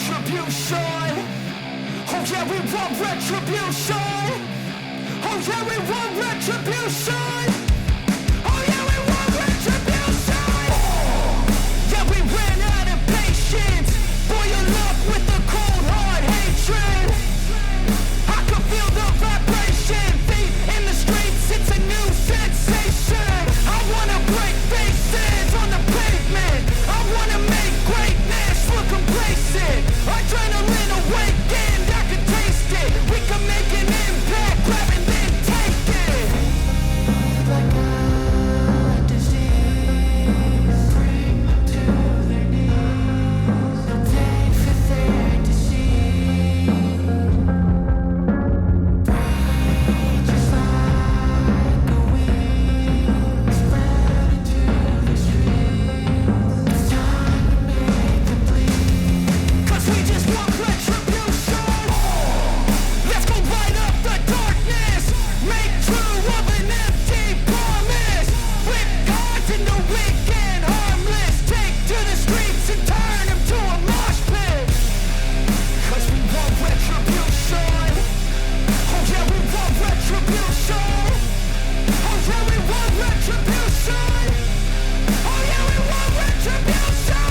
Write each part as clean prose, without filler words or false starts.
retribution. Oh yeah, we want retribution. Oh yeah, we want retribution. Oh yeah, we want retribution. Yeah, we ran out of patience. Boil up with the cold hard hatred. I can feel the vibration. Feet in the streets, it's a new sensation. I wanna break faces on the pavement. I wanna make greatness look complacent. Adrenaline awakened, I can taste it. We can make an impact, grab and then take it. Like a disease, bring them to their knees. Pay for their disease. Breathe just like a weed, spread into the streets. It's time to make them bleed. 'Cause we just want retribution. Let's go light up the darkness. Make true of an empty promise. Flip cards into weak and harmless. Take to the streets and turn them to a mosh pit. 'Cause we want retribution. Oh yeah, we want retribution. Oh yeah, we want retribution. Oh yeah, we want retribution.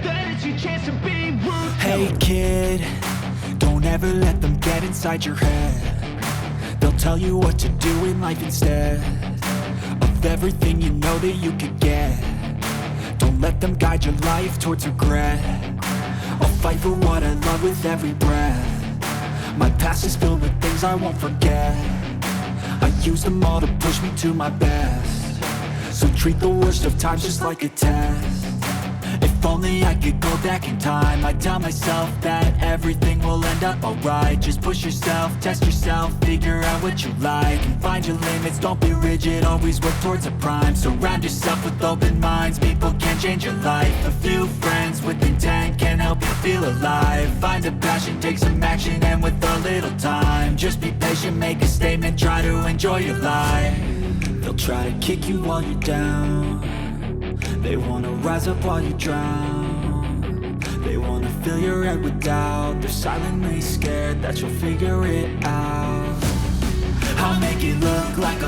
That is your chance to be rude. Hey kid, don't ever let them get inside your head. They'll tell you what to do in life instead of everything you know that you could get. Don't let them guide your life towards regret. I'll fight for what I love with every breath. My past is filled with things I won't forget. I use them all to push me to my best. So treat the worst of times just like a test. If only I could go back in time, I'd tell myself that everything will end up alright. Just push yourself, test yourself, figure out what you like, and find your limits, don't be rigid, always work towards a prime. Surround yourself with open minds, people can change your life. A few friends with intent can help you feel alive. Find a passion, take some action, and with a little time, just be patient, make a statement, try to enjoy your life. They'll try to kick you while you're down. They wanna rise up while you drown. They wanna fill your head with doubt. They're silently scared that you'll figure it out. I'll make it look like a